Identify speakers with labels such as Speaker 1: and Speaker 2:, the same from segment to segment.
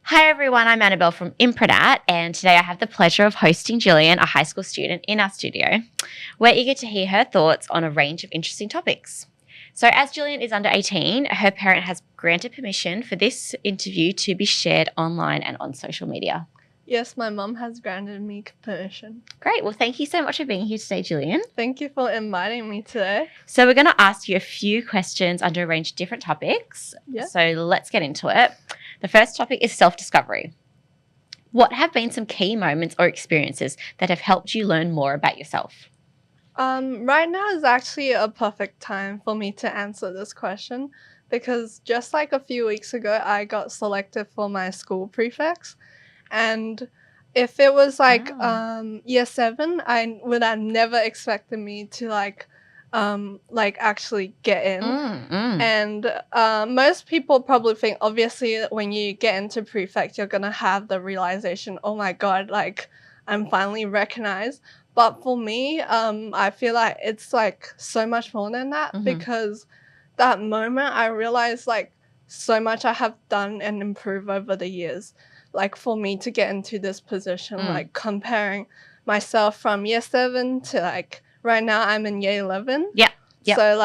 Speaker 1: Hi everyone, I'm Annabelle from Impradat, and today I have the pleasure of hosting Gillian, a high school student, in our studio. We're eager to hear her thoughts on a range of interesting topics. So as Gillian is under 18, her parent has granted permission for this interview to be shared online and on social media.
Speaker 2: Yes, my mum has granted me permission.
Speaker 1: Great. Well, thank you so much for being here today, Gillian.
Speaker 2: Thank you for inviting me today.
Speaker 1: So we're going to ask you a few questions under a range of different topics.
Speaker 2: Yeah.
Speaker 1: So let's get into it. The first topic is self-discovery. What have been some key moments or experiences that have helped you learn more about yourself?
Speaker 2: Right now is actually a perfect time for me to answer this question because just like a few weeks ago, I got selected for my school prefects. And if it was like year 7, I would have never expected me to actually get in. And most people probably think, obviously, when you get into prefect, you're gonna have the realization, oh my god, like I'm finally recognized. But for me, I feel like it's like so much more than that because that moment I realized like so much I have done and improved over the years. Like for me to get into this position, like comparing myself from year 7 to like right now I'm in year 11.
Speaker 1: Yeah.
Speaker 2: So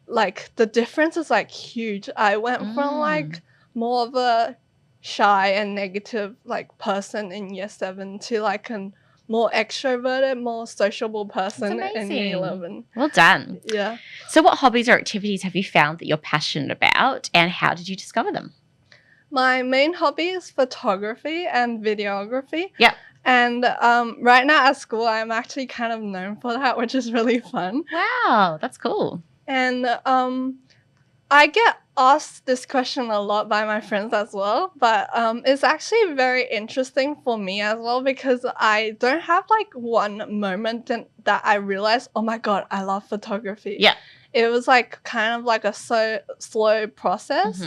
Speaker 2: like the difference is like huge. I went from like more of a shy and negative like person in year 7 to like a more extroverted, more sociable person in year 11.
Speaker 1: Well done.
Speaker 2: Yeah.
Speaker 1: So what hobbies or activities have you found that you're passionate about, and how did you discover them?
Speaker 2: My main hobby is photography and videography.
Speaker 1: Yeah.
Speaker 2: And right now at school, I'm actually kind of known for that, which is really fun.
Speaker 1: Wow, that's cool.
Speaker 2: And I get asked this question a lot by my friends as well, but it's actually very interesting for me as well because I don't have like one moment that I realized, oh my god, I love photography.
Speaker 1: Yeah.
Speaker 2: It was like kind of like a slow process.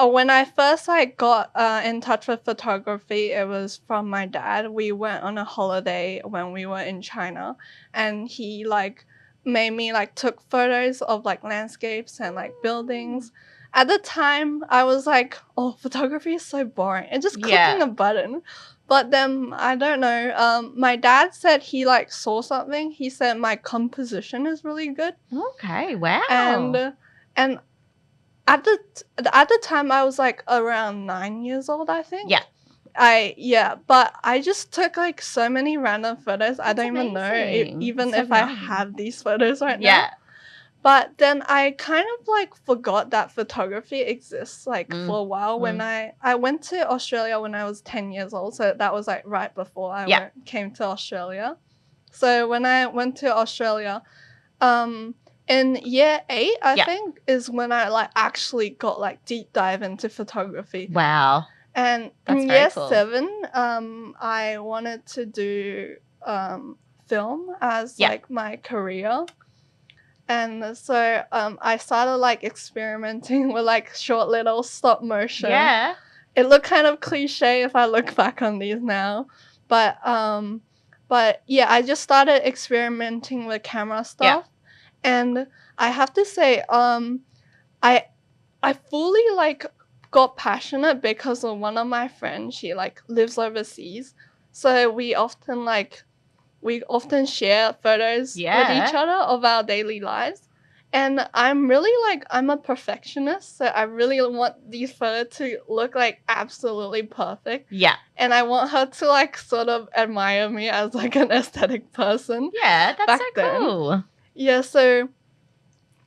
Speaker 2: When I first like got in touch with photography, it was from my dad. We went on a holiday when we were in China, and he like made me like took photos of like landscapes and like buildings. At the time, I was like, "Oh, photography is so boring. It's just clicking a button." But then I don't know. My dad said he like saw something. He said my composition is really good.
Speaker 1: Okay. Wow.
Speaker 2: And at the time I was like around 9 years old, I think.
Speaker 1: Yeah.
Speaker 2: But I just took like so many random photos. I don't even know if I have these photos right now. But then I kind of like forgot that photography exists like for a while. When I went to Australia when I was 10 years old, so that was like right before I came to Australia. So when I went to Australia, in year 8, I think, is when I like actually got like deep dive into photography.
Speaker 1: Wow.
Speaker 2: And
Speaker 1: that's
Speaker 2: in
Speaker 1: very
Speaker 2: year
Speaker 1: cool.
Speaker 2: 7, I wanted to do film as like my career. And so I started like experimenting with like short little stop motion.
Speaker 1: Yeah.
Speaker 2: It looked kind of cliche if I look back on these now. But yeah, I just started experimenting with camera stuff. And I have to say, I fully like got passionate because of one of my friends. She like lives overseas, so we often share photos with each other of our daily lives. And I'm a perfectionist, so I really want these photos to look like absolutely perfect.
Speaker 1: Yeah.
Speaker 2: And I want her to like sort of admire me as like an aesthetic person.
Speaker 1: Yeah, that's
Speaker 2: back
Speaker 1: so
Speaker 2: then.
Speaker 1: cool.
Speaker 2: Yeah, so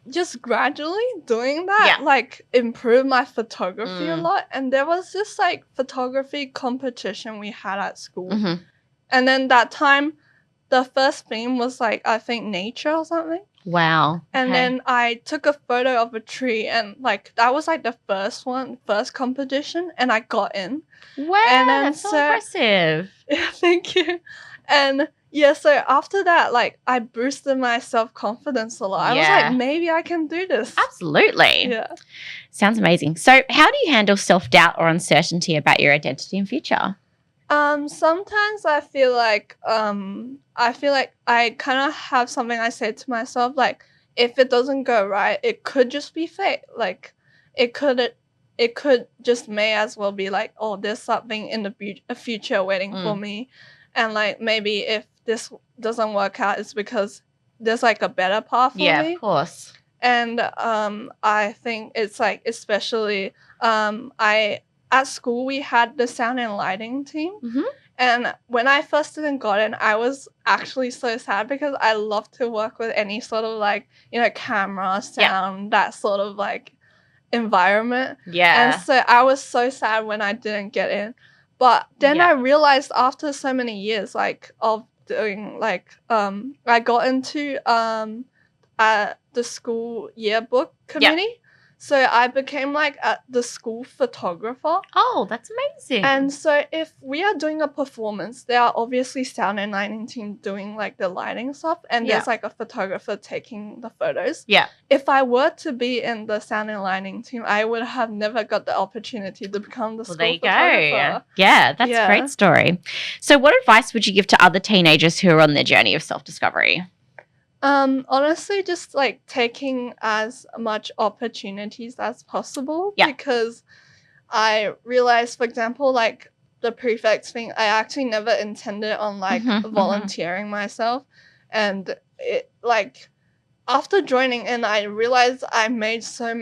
Speaker 2: just gradually doing that like improved my photography a lot. And there was this like photography competition we had at school. And then that time the first theme was like I think nature or something.
Speaker 1: Wow.
Speaker 2: And then I took a photo of a tree, and like that was like the first competition, and I got in.
Speaker 1: Wow,
Speaker 2: and then,
Speaker 1: that's so impressive.
Speaker 2: Yeah, thank you. And yeah, so after that, like I boosted my self-confidence a lot. I was like, maybe I can do this.
Speaker 1: Absolutely.
Speaker 2: Yeah.
Speaker 1: Sounds amazing. So how do you handle self-doubt or uncertainty about your identity and future?
Speaker 2: Sometimes I feel like I kind of have something I say to myself, like if it doesn't go right, it could just be fate. Like it it could just may as well be like, oh, there's something in the future waiting for me. And like maybe if this doesn't work out, it's because there's like a better path for me.
Speaker 1: Yeah, of course.
Speaker 2: And I think it's like especially at school we had the sound and lighting team. And when I first didn't got in, I was actually so sad because I love to work with any sort of like, you know, camera, sound, that sort of like environment.
Speaker 1: Yeah.
Speaker 2: And so I was so sad when I didn't get in. But then I realized after so many years like of doing like I got into the school yearbook committee. So I became like the school photographer.
Speaker 1: Oh, that's amazing.
Speaker 2: And so if we are doing a performance, there are obviously sound and lighting team doing like the lighting stuff, and there's like a photographer taking the photos.
Speaker 1: Yeah.
Speaker 2: If I were to be in the sound and lighting team, I would have never got the opportunity to become the school photographer.
Speaker 1: Yeah, that's a great story. So what advice would you give to other teenagers who are on their journey of self-discovery?
Speaker 2: Honestly, just like taking as much opportunities as possible. Because I realized, for example, like the prefect thing, I actually never intended on like volunteering myself. And it like after joining in, I realized I made so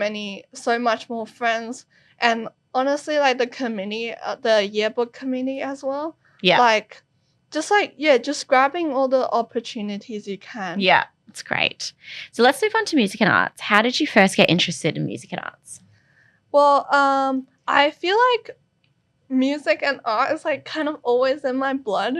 Speaker 2: much more friends. And honestly, like the committee, the yearbook committee as well. Yeah. Like just grabbing all the opportunities you can.
Speaker 1: Yeah, it's great. So let's move on to music and arts. How did you first get interested in music and arts?
Speaker 2: Well, I feel like music and art is like kind of always in my blood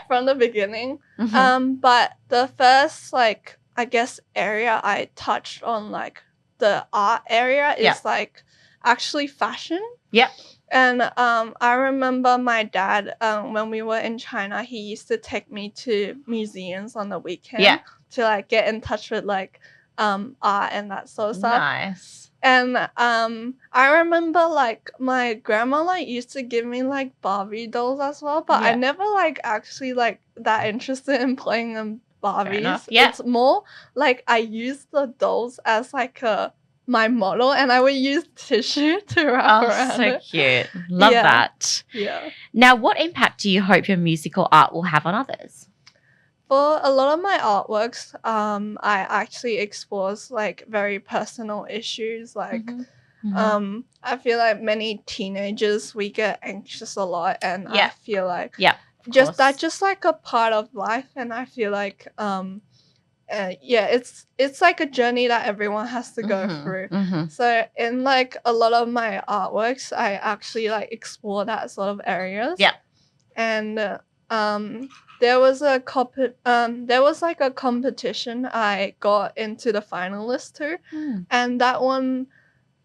Speaker 2: from the beginning. But the first like I guess area I touched on like the art area is like actually fashion. Yep. And I remember my dad, when we were in China, he used to take me to museums on the weekend to like get in touch with like art and that sort of stuff.
Speaker 1: Nice.
Speaker 2: And I remember like my grandma like used to give me like Barbie dolls as well, but I never like actually like that interested in playing them Barbies. It's more like I use the dolls as like my model, and I would use tissue to wrap around it.
Speaker 1: So cute. Love that.
Speaker 2: Yeah.
Speaker 1: Now, what impact do you hope your musical art will have on others?
Speaker 2: For a lot of my artworks, I actually expose like very personal issues. Like, I feel like many teenagers, we get anxious a lot, and I feel like that's just like a part of life, and I feel like it's like a journey that everyone has to go through. So in like a lot of my artworks, I actually like explore that sort of areas. Yeah. And there was like a competition I got into the finalist to, and that one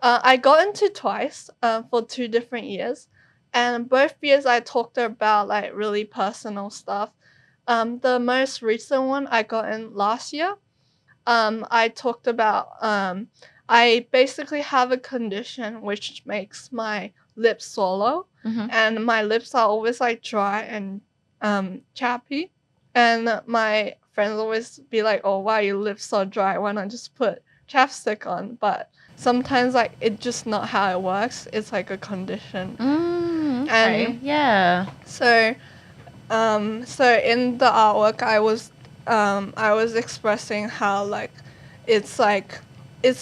Speaker 2: I got into twice for 2 different years, and both years I talked about like really personal stuff. The most recent one I got in last year. I talked about I basically have a condition which makes my lips swallow, and my lips are always like dry and chappy, and my friends always be like, "Oh, why are your lips so dry? Why not just put chapstick on?" But sometimes like it's just not how it works. It's like a condition.
Speaker 1: Okay.
Speaker 2: And so in the artwork I was expressing how like it's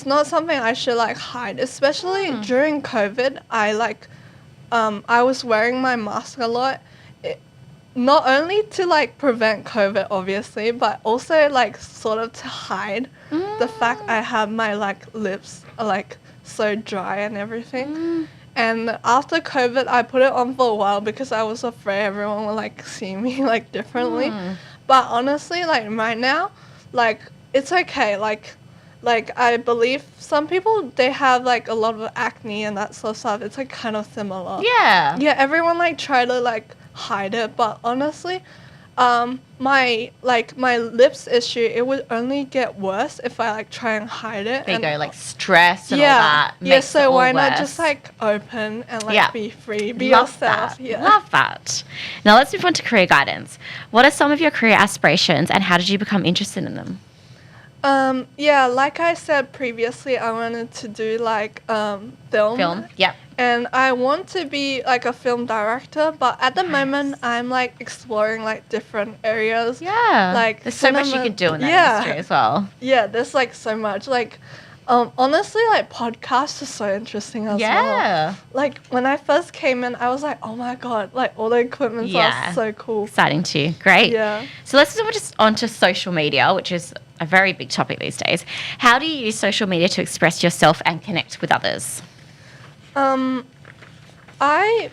Speaker 2: not something I should like hide, especially during COVID. I was wearing my mask a lot, not only to like prevent COVID obviously, but also like sort of to hide the fact I have my like lips are like so dry and everything. And after COVID, I put it on for a while because I was afraid everyone would like see me like differently. But honestly, like right now, like it's okay. Like I believe some people, they have like a lot of acne and that sort of stuff. It's like kind of similar. Yeah. Yeah, everyone like try to like hide it, but honestly, my lips issue, it would only get worse if I like try and hide it.
Speaker 1: There you go, like stress and all that.
Speaker 2: So why not just like open and like be free, be yourself.
Speaker 1: Love that. Now let's move on to career guidance. What are some of your career aspirations, and how did you become interested in them?
Speaker 2: Yeah, like I said previously, I wanted to do like film.
Speaker 1: Yep.
Speaker 2: And I want to be like a film director, but at the moment
Speaker 1: Nice.
Speaker 2: I'm like exploring like different areas.
Speaker 1: Yeah.
Speaker 2: Like
Speaker 1: There's so much you could do in that industry as well.
Speaker 2: Yeah, there's like so much. Like honestly, like podcasts are so interesting as well.
Speaker 1: Yeah.
Speaker 2: Like when I first came in, I was like, oh my god, like all the equipment are so cool.
Speaker 1: Exciting too. Great.
Speaker 2: Yeah.
Speaker 1: So let's move just onto social media, which is a very big topic these days. How do you use social media to express yourself and connect with others?
Speaker 2: I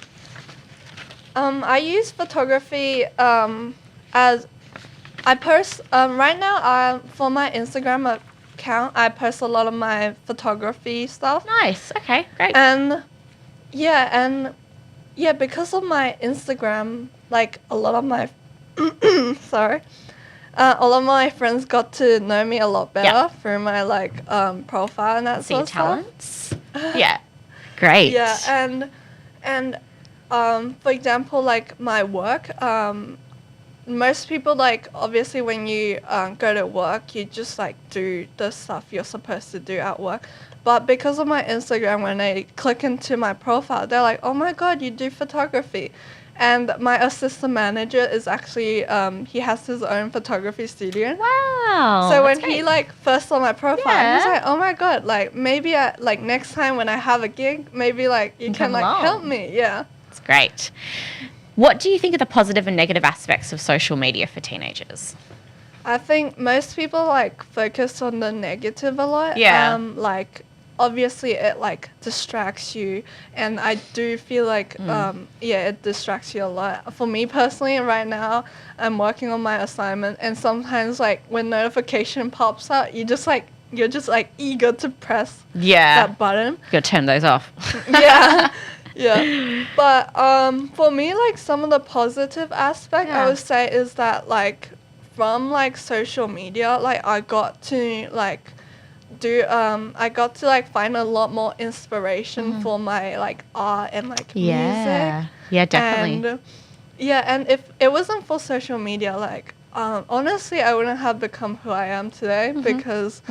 Speaker 2: use photography as I post right now for my Instagram account I post a lot of my photography stuff.
Speaker 1: Nice. Okay, great.
Speaker 2: And because of my Instagram, like a lot of my all of my friends got to know me a lot better through my like profile and that sort of
Speaker 1: talents. Yeah. Great.
Speaker 2: Yeah, and for example, like my work, most people like obviously when you go to work, you just like do the stuff you're supposed to do at work. But because of my Instagram, when they click into my profile, they're like, "Oh my god, you do photography." And my assistant manager is actually he has his own photography studio.
Speaker 1: Wow.
Speaker 2: So when he like first saw my profile, he's like, "Oh my god, like maybe like next time when I have a gig, maybe like you can like help me." Yeah.
Speaker 1: It's great. What do you think are the positive and negative aspects of social media for teenagers?
Speaker 2: I think most people like focus on the negative a lot.
Speaker 1: Yeah.
Speaker 2: Like obviously it like distracts you, and I do feel like it distracts you a lot. For me personally, right now I'm working on my assignment, and sometimes like when notification pops up, you're just like eager to press that button.
Speaker 1: You gotta turn those off.
Speaker 2: Yeah. But for me, like some of the positive aspect I would say is that like from like social media, like I got to like find a lot more inspiration for my like art and like music.
Speaker 1: Yeah, definitely.
Speaker 2: And if it wasn't for social media, like honestly I wouldn't have become who I am today because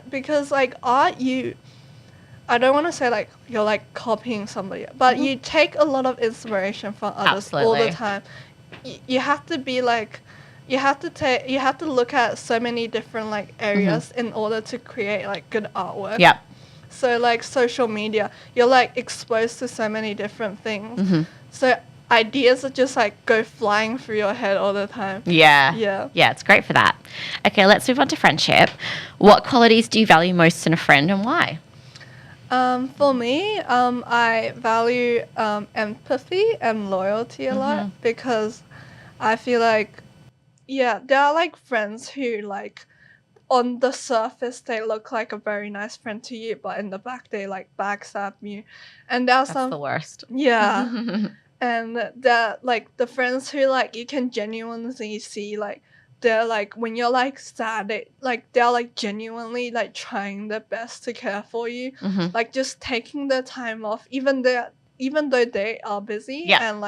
Speaker 2: because like art, I don't want to say like you're like copying somebody, but you take a lot of inspiration from others all the time. You have to be like, you have to look at so many different like areas in order to create like good artwork.
Speaker 1: Yep.
Speaker 2: So like social media, you're like exposed to so many different things. So ideas are just like go flying through your head all the time.
Speaker 1: Yeah, it's great for that. Okay, let's move on to friendship. What qualities do you value most in a friend and why?
Speaker 2: For me, I value empathy and loyalty a lot because I feel like, there are like friends who like on the surface they look like a very nice friend to you, but in the back they like backstab you. And there are
Speaker 1: That's the worst.
Speaker 2: Yeah. And that like the friends who like you can genuinely see like they're like when you're like sad, they're like genuinely like trying their best to care for you, like just taking their time off, even though they are busy and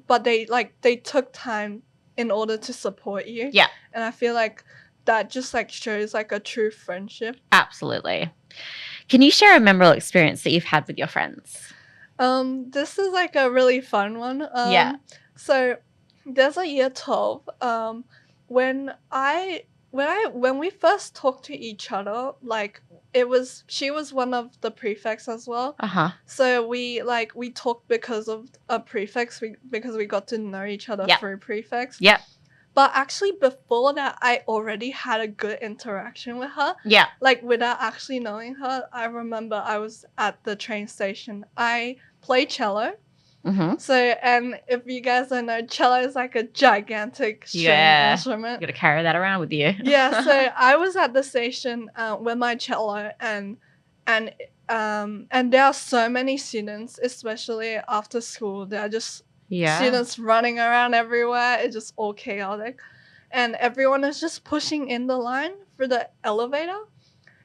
Speaker 2: but they took time in order to support you. And I feel like that just like shows like a true friendship.
Speaker 1: Absolutely. Can you share a memorable experience that you've had with your friends?
Speaker 2: This is like a really fun one. So there's a year 12. When we first talked to each other, like she was one of the prefects as well. So we talked because of a prefects, because we got to know each other through prefects. But actually before that, I already had a good interaction with her. Like without actually knowing her, I remember I was at the train station. I play cello. So, and if you guys don't know, cello is like a gigantic string instrument.
Speaker 1: You got to carry that around with you.
Speaker 2: So I was at the station with my cello, and there are so many students, especially after school. There are just students running around everywhere. It's just all chaotic, and everyone is just pushing in the line for the elevator,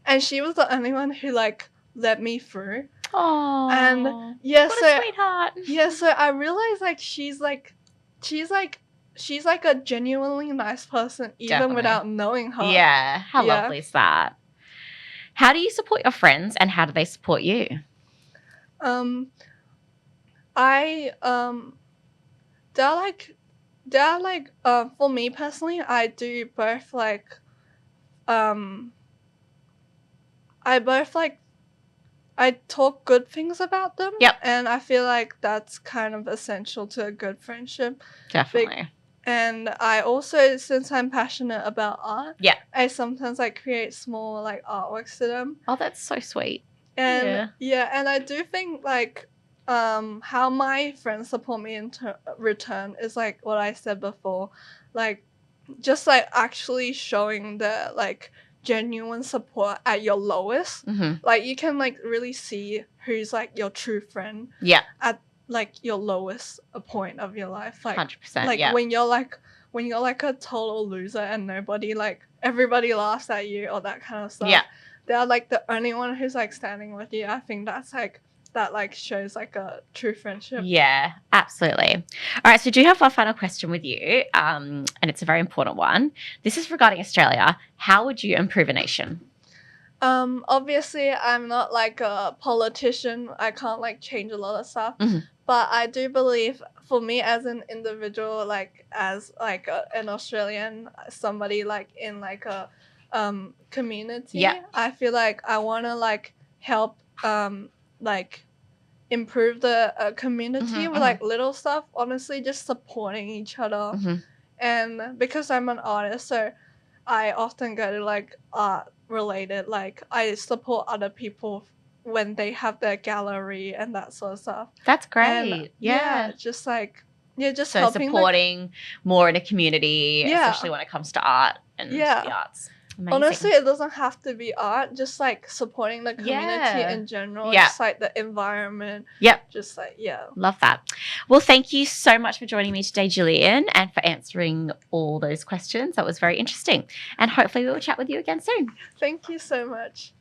Speaker 2: and she was the only one who like let me through.
Speaker 1: Oh,
Speaker 2: and
Speaker 1: what a sweetheart.
Speaker 2: So I realized like she's she's like a genuinely nice person, even
Speaker 1: Definitely.
Speaker 2: without knowing her.
Speaker 1: Yeah. How
Speaker 2: Yeah.
Speaker 1: lovely is that? How do you support your friends and how do they support you?
Speaker 2: I for me personally, I do both like I talk good things about them.
Speaker 1: Yep.
Speaker 2: And I feel like that's kind of essential to a good friendship.
Speaker 1: Definitely.
Speaker 2: And I also, since I'm passionate about art,
Speaker 1: Yeah.
Speaker 2: I sometimes like create small like artworks to them.
Speaker 1: Oh, that's so sweet.
Speaker 2: And and I do think like how my friends support me in return is like what I said before, like just like actually showing the like genuine support at your lowest. Like you can like really see who's like your true friend at like your lowest point of your life, like
Speaker 1: 100%,
Speaker 2: like when you're like a total loser and everybody laughs at you or that kind of stuff. They're like the only one who's like standing with you. I think that's like that like shows like a true friendship.
Speaker 1: Yeah, absolutely. All right, so do you have one final question with you? And it's a very important one. This is regarding Australia. How would you improve a nation?
Speaker 2: Obviously I'm not like a politician. I can't like change a lot of stuff. But I do believe for me as an individual, like as like an Australian, somebody like in like a community, I feel like I want to like help like improve the community with like little stuff. Honestly, just supporting each other. And because I'm an artist, so I often go to like art related, like I support other people when they have their gallery and that sort of stuff.
Speaker 1: That's great.
Speaker 2: And, just like just
Speaker 1: so
Speaker 2: helping
Speaker 1: supporting more in a community, especially when it comes to art and the arts. Amazing.
Speaker 2: Honestly, it doesn't have to be art, just like supporting the community in general, just like the environment. Just like,
Speaker 1: Love that. Well, thank you so much for joining me today, Gillian, and for answering all those questions. That was very interesting. And hopefully we will chat with you again soon.
Speaker 2: Thank you so much.